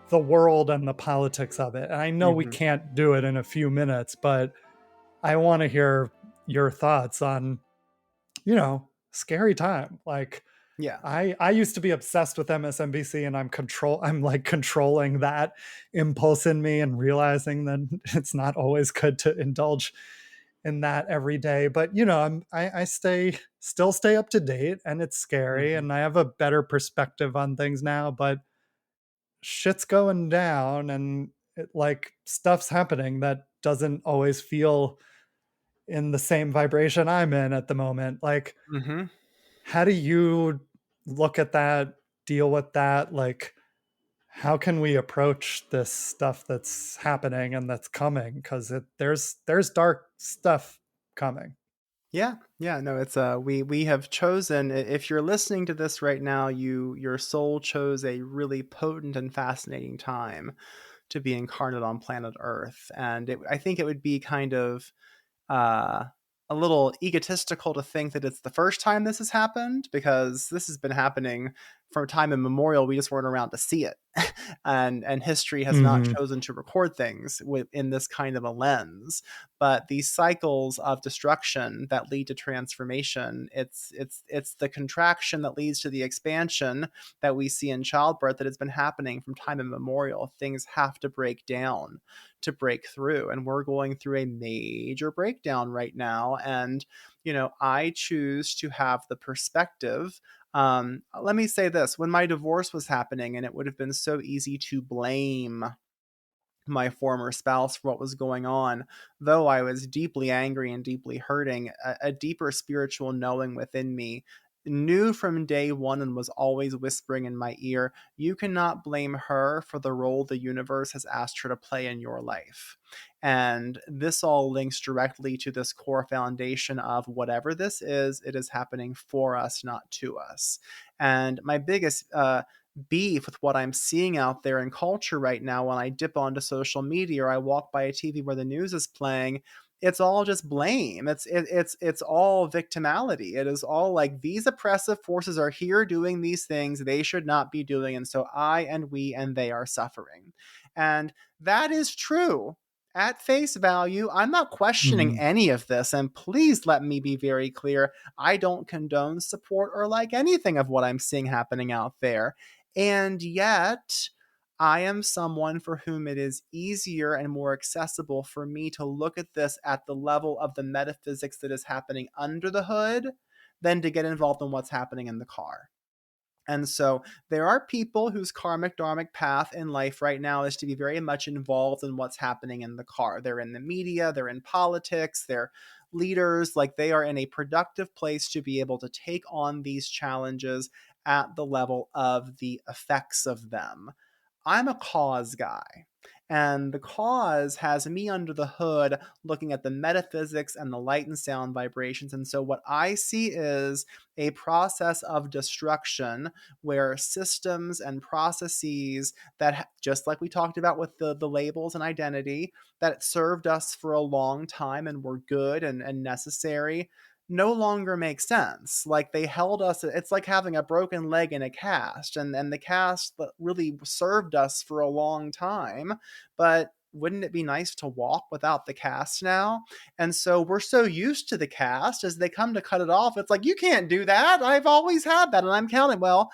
the world and the politics of it. And I know we Mhm. can't do it in a few minutes, but I want to hear your thoughts on, scary time. Like, Yeah. I used to be obsessed with MSNBC, and I'm like controlling that impulse in me and realizing that it's not always good to indulge in that every day. But I still stay up to date, and it's scary, Mhm. and I have a better perspective on things now, but shit's going down, and like, stuff's happening that doesn't always feel in the same vibration I'm in at the moment. Like, Mhm. how do you look at that, deal with that? Like, how can we approach this stuff that's happening and that's coming? Because there's dark stuff coming. Yeah. Yeah, no, it's we have chosen if you're listening to this right now, your soul chose a really potent and fascinating time to be incarnate on planet Earth. And I think it would be kind of uh, a little egotistical to think that it's the first time this has happened, because this has been happening from time immemorial. We just weren't around to see it, and history has not Mhm. chosen to record things in this kind of a lens. But these cycles of destruction that lead to transformation, it's the contraction that leads to the expansion that we see in childbirth that has been happening from time immemorial. Things have to break down to break through. And we're going through a major breakdown right now. And, I choose to have the perspective. Let me say this: when my divorce was happening, and it would have been so easy to blame my former spouse for what was going on, though I was deeply angry and deeply hurting, a deeper spiritual knowing within me knew from day one and was always whispering in my ear, you cannot blame her for the role the universe has asked her to play in your life. And this all links directly to this core foundation of whatever this is, it is happening for us, not to us. And my biggest beef with what I'm seeing out there in culture right now when I dip onto social media or I walk by a TV where the news is playing. It's all just blame. It's all victimality. It is all like, these oppressive forces are here doing these things they should not be doing, and so I and we and they are suffering. And that is true at face value. I'm not questioning Mhm. any of this, and please let me be very clear. I don't condone, support, or like anything of what I'm seeing happening out there. And yet, I am someone for whom it is easier and more accessible for me to look at this at the level of the metaphysics that is happening under the hood than to get involved in what's happening in the car. And so there are people whose karmic dharmic path in life right now is to be very much involved in what's happening in the car. They're in the media, they're in politics, they're leaders, like they are in a productive place to be able to take on these challenges at the level of the effects of them. I'm a cause guy. And the cause has me under the hood looking at the metaphysics and the light and sound vibrations. And so what I see is a process of destruction where systems and processes that, just like we talked about with the labels and identity, that served us for a long time and were good and necessary, no longer make sense. Like, they held us, it's like having a broken leg in a cast, and the cast that really served us for a long time, but wouldn't it be nice to walk without the cast now? And so we're so used to the cast, as they come to cut it off, it's like, you can't do that. I've always had that and I'm counting. Well,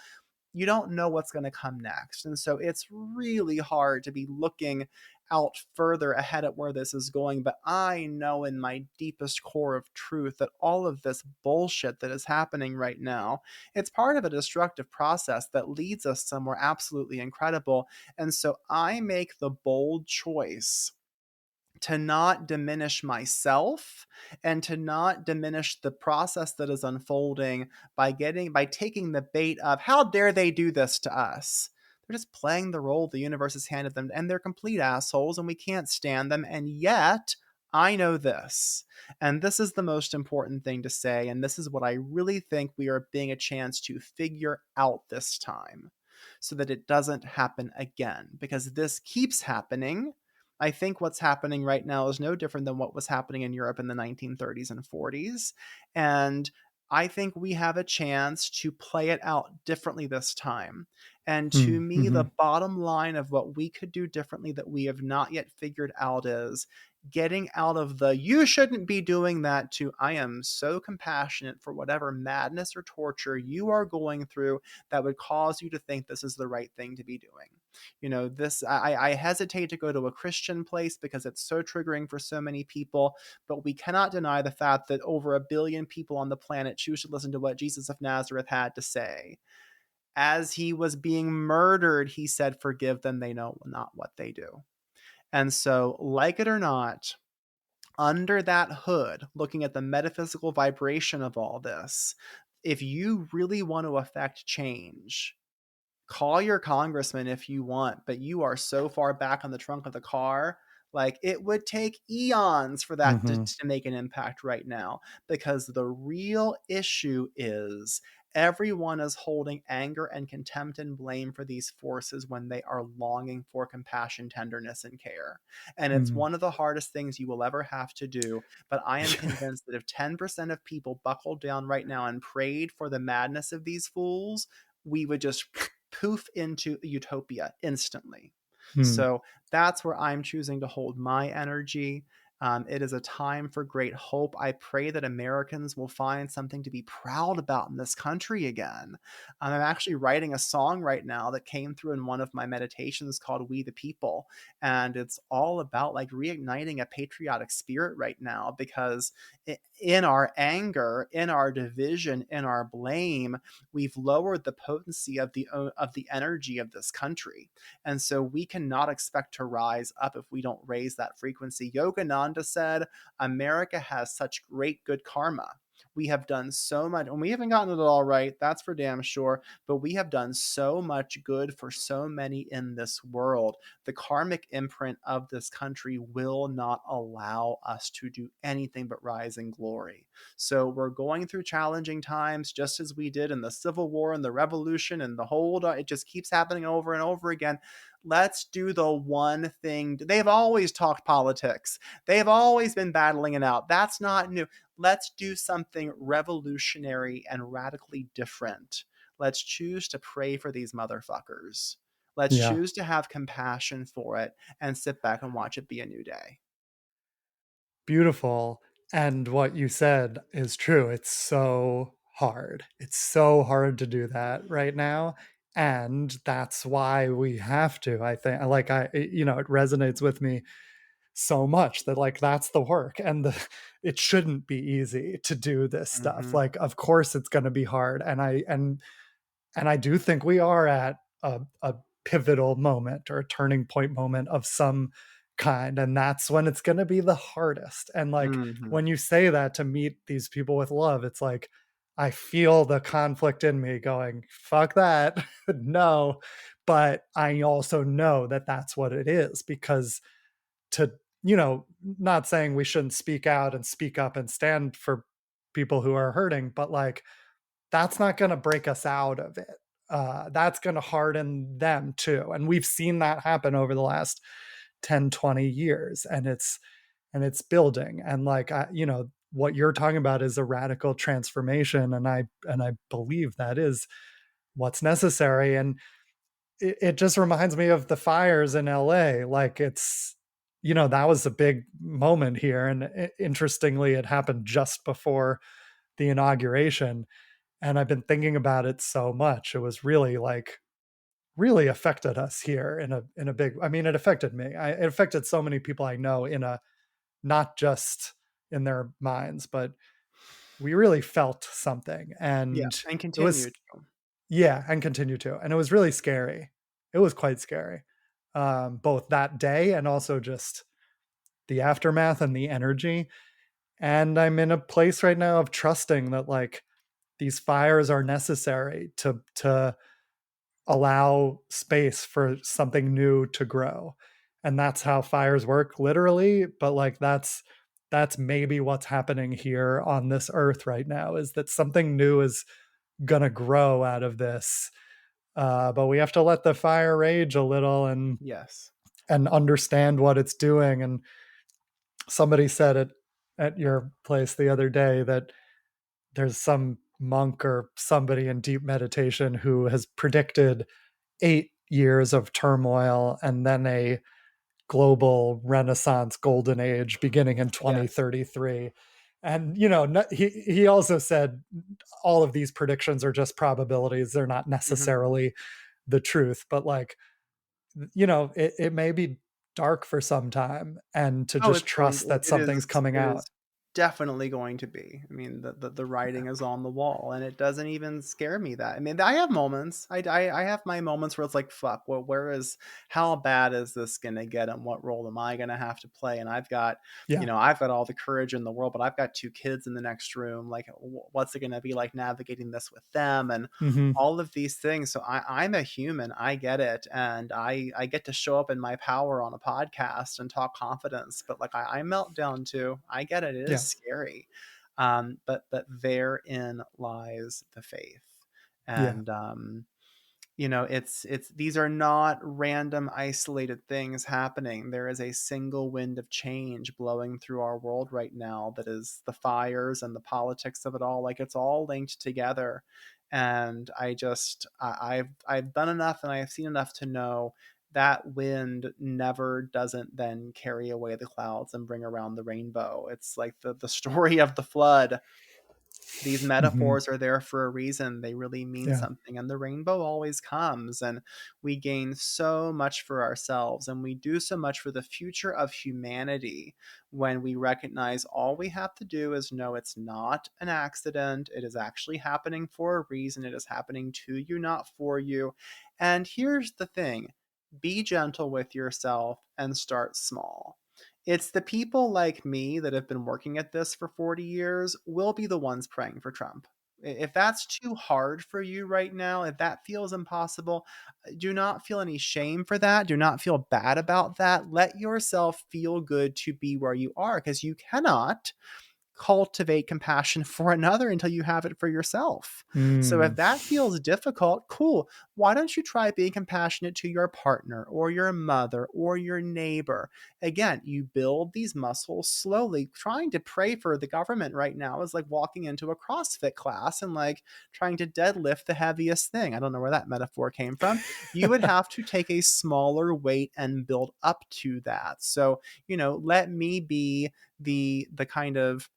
you don't know what's going to come next. And so it's really hard to be looking out further ahead at where this is going. But I know in my deepest core of truth that all of this bullshit that is happening right now, it's part of a destructive process that leads us somewhere absolutely incredible. And so I make the bold choice to not diminish myself and to not diminish the process that is unfolding by taking the bait of how dare they do this to us. They're just playing the role the universe has handed them, and they're complete assholes and we can't stand them. And yet I know this, and this is the most important thing to say, and this is what I really think we are being a chance to figure out this time so that it doesn't happen again, because this keeps happening. I think what's happening right now is no different than what was happening in Europe in the 1930s and 40s. And I think we have a chance to play it out differently this time. And to Mm, me, the mhm, bottom line of what we could do differently that we have not yet figured out is getting out of the you shouldn't be doing that to I am so compassionate for whatever madness or torture you are going through that would cause you to think this is the right thing to be doing. This I hesitate to go to a Christian place because it's so triggering for so many people, but we cannot deny the fact that over 1 billion people on the planet choose to listen to what Jesus of Nazareth had to say. As he was being murdered, he said, "Forgive them, they know not what they do." And so, like it or not, under that hood, looking at the metaphysical vibration of all this, if you really want to affect change, call your congressman if you want, but you are so far back on the trunk of the car. Like, it would take eons for that to, mhm, to make an impact right now, because the real issue is everyone is holding anger and contempt and blame for these forces when they are longing for compassion, tenderness, and care. And it's mm. one of the hardest things you will ever have to do. But I am convinced that if 10% of people buckled down right now and prayed for the madness of these fools, we would just poof into utopia instantly. Mm. So that's where I'm choosing to hold my energy. It is a time for great hope. I pray that Americans will find something to be proud about in this country again. I'm actually writing a song right now that came through in one of my meditations called We the People. And it's all about like reigniting a patriotic spirit right now, because in our anger, in our division, in our blame, we've lowered the potency of the energy of this country. And so we cannot expect to rise up if we don't raise that frequency. Yogananda said, America has such great good karma. We have done so much, and we haven't gotten it all right, that's for damn sure, but we have done so much good for so many in this world. The karmic imprint of this country will not allow us to do anything but rise in glory. So we're going through challenging times, just as we did in the Civil War and the Revolution and the whole. It just keeps happening over and over again. Let's do the one thing. They've always talked politics. They've always been battling it out. That's not new. Let's do something revolutionary and radically different. Let's choose to pray for these motherfuckers. Let's Yeah. choose to have compassion for it and sit back and watch it be a new day. Beautiful. And what you said is true. It's so hard. It's so hard to do that right now. And that's why we have to. I think, like, it resonates with me so much that, like, that's the work. And it shouldn't be easy to do this stuff. Hmm. Like, of course it's going to be hard. And I do think we are at a pivotal moment or a turning point moment of some kind. And that's when it's going to be the hardest. And like Hmm. when you say that to meet these people with love, it's like, I feel the conflict in me going, fuck that. No. But I also know that that's what it is, because to, not saying we shouldn't speak out and speak up and stand for people who are hurting, but like, that's not gonna break us out of it. That's gonna harden them too, and we've seen that happen over the last 10, 20 years, and it's building, and, like, what you're talking about is a radical transformation, and I believe that is what's necessary, and it just reminds me of the fires in LA, like, that was a big moment here, and I interestingly, it happened just before the inauguration, and I've been thinking about it so much. It was really, like, really affected us here in a big. I mean, it affected me. It affected so many people I know, in a not just in their minds, but we really felt something, Yeah, and and it was, continue to. yeah, and continue to, and it was really scary. It was quite scary, both that day and also just the aftermath and the energy. And I'm in a place right now of trusting that like these fires are necessary to allow space for something new to grow. And that's how fires work literally, but like that's maybe what's happening here on this earth right now is that something new is going to grow out of this. But we have to let the fire rage a little Yes. and understand what it's doing. And somebody said it at your place the other day that there's some monk or somebody in deep meditation who has predicted 8 years of turmoil and then a global renaissance golden age beginning in Yes. 2033. And he also said all of these predictions are just probabilities, they're not Mhm. necessarily the truth, but like it may be dark for some time, and to Oh, just it's going trust that it is something's coming it out. is definitely going to be. I mean, the Yeah. writing is on the wall, and it doesn't even scare me that I mean, I have moments. I have my moments where it's like, "Fuck, well, where is how bad is this gonna get, and what role am I gonna have to play?" And Yeah. I've got all the courage in the world, but I've got 2 kids in the next room, like, what's it gonna be like navigating this with them, and Hmm. all of these things. So I'm a human. I get it, and I get to show up in my power on a podcast and talk confidence. But like I melt down too. I get it. It is Yeah. scary, but therein lies the faith, Yeah. and it's these are not random isolated things happening. There is a single wind of change blowing through our world right now that is the fires and the politics of it all. Like it's all linked together. And I've done enough and I have seen enough to know that wind never doesn't then carry away the clouds and bring around the rainbow. It's like the story of the flood. These Hmm. metaphors are there for a reason. They really mean Yeah. something, and the rainbow always comes, and we gain so much for ourselves, and we do so much for the future of humanity when we recognize all we have to do is know it's not an accident. It is actually happening for a reason. It is happening to you, not for you. And here's the thing: be gentle with yourself and start small. It's the people like me that have been working at this for 40 years will be the ones praying for Trump. If that's too hard for you right now, if that feels impossible, do not feel any shame for that. Do not feel bad about that. Let yourself feel good to be where you are because you cannot cultivate compassion for another until you have it for yourself. So if Mm. that feels difficult, cool. Why don't you try being compassionate to your partner or your mother or your neighbor? Again, you build these muscles slowly. Trying to pray for the government right now is like walking into a CrossFit class and like trying to deadlift the heaviest thing. I don't know where that metaphor came from. You would have to take a smaller weight and build up to that. So, let me be the kind of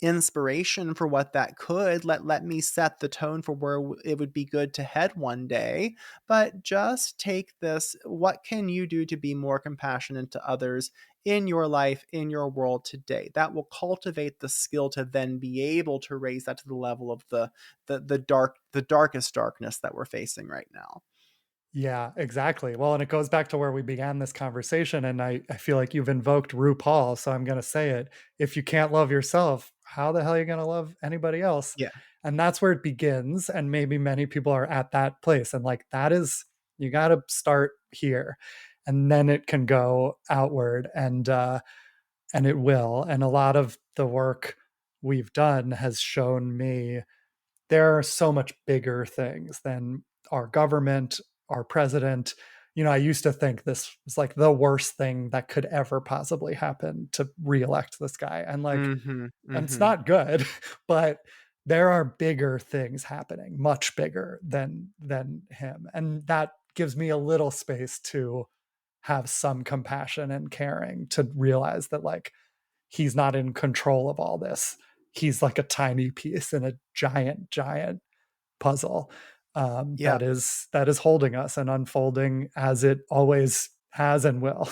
inspiration for what that could let me set the tone for where it would be good to head one day. But just take this: what can you do to be more compassionate to others in your life, in your world today? That will cultivate the skill to then be able to raise that to the level of the darkest darkness that we're facing right now. Yeah, exactly. Well, and it goes back to where we began this conversation. And I feel like you've invoked RuPaul. So I'm going to say it. If you can't love yourself, how the hell are you going to love anybody else? Yeah. And that's where it begins. And maybe many people are at that place. And like, that is, you got to start here. And then it can go outward. And it will. And a lot of the work we've done has shown me there are so much bigger things than our government, our president. I used to think this was like the worst thing that could ever possibly happen to reelect this guy. And like, Mhm. and it's Mhm. not good, but there are bigger things happening, much bigger than him. And that gives me a little space to have some compassion and caring to realize that like he's not in control of all this. He's like a tiny piece in a giant, giant puzzle Yeah. that is holding us and unfolding as it always has and will.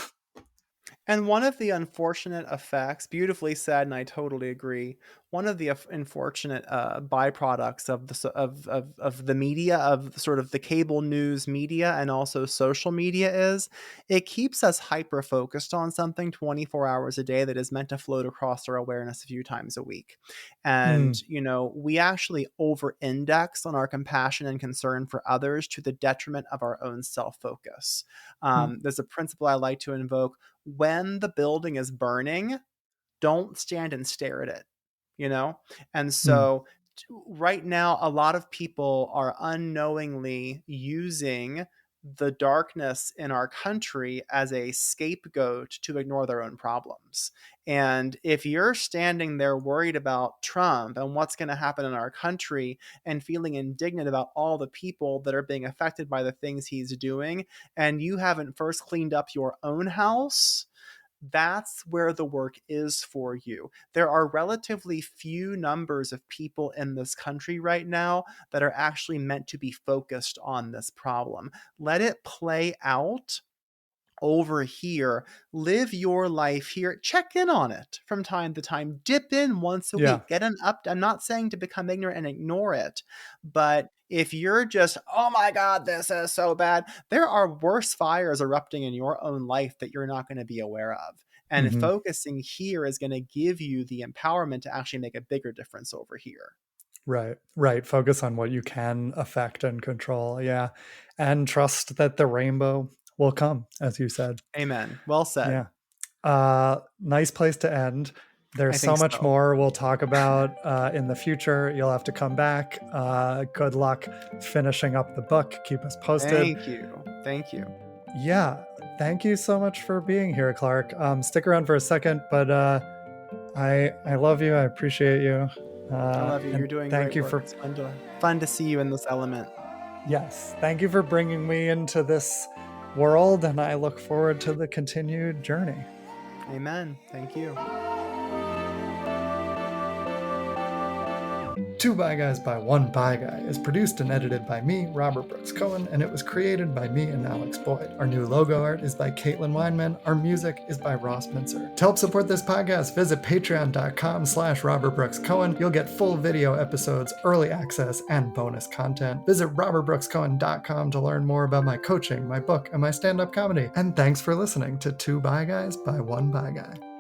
And one of the unfortunate effects, beautifully said, and I totally agree. One of the unfortunate byproducts of of the media, of sort of the cable news media, and also social media, is it keeps us hyper focused on something 24 hours a day that is meant to float across our awareness a few times a week. And Mm, we actually over index on our compassion and concern for others to the detriment of our own self focus. mm, There's a principle I like to invoke: when the building is burning, don't stand and stare at it, you know? And mm, so right now, a lot of people are unknowingly using the darkness in our country as a scapegoat to ignore their own problems. And if you're standing there worried about Trump and what's going to happen in our country and feeling indignant about all the people that are being affected by the things he's doing, and you haven't first cleaned up your own house, that's where the work is for you. There are relatively few numbers of people in this country right now that are actually meant to be focused on this problem. Let it play out over here. Live your life here. Check in on it from time to time. Dip in once a yeah. week. Get an up. I'm not saying to become ignorant and ignore it, but if you're just, oh my God, this is so bad, there are worse fires erupting in your own life that you're not going to be aware of. And Hmm. focusing here is going to give you the empowerment to actually make a bigger difference over here. Right, right. Focus on what you can affect and control. Yeah. And trust that the rainbow will come, as you said. Amen. Well said. Yeah. Nice place to end. There's I so think much so. more we'll talk about in the future. You'll have to come back. Good luck finishing up the book. Keep us posted. Thank you. Thank you. Yeah. Thank you so much for being here, Clark. Stick around for a second, but I love you. I appreciate you. I love you. And You're doing thank great you work. for It's fun to see you in this element. yes, thank you for bringing me into this world, and I look forward to the continued journey. Amen. Thank you. Two By Guys by One By Guy is produced and edited by me, Robert Brooks Cohen, and it was created by me and Alex Boyd. Our new logo art is by Caitlin Weinman. Our music is by Ross Mincer. To help support this podcast, visit patreon.com/Robert Brooks Cohen. You'll get full video episodes, early access, and bonus content. Visit robertbrookscohen.com to learn more about my coaching, my book, and my stand-up comedy. And thanks for listening to Two By Guys by One By Guy.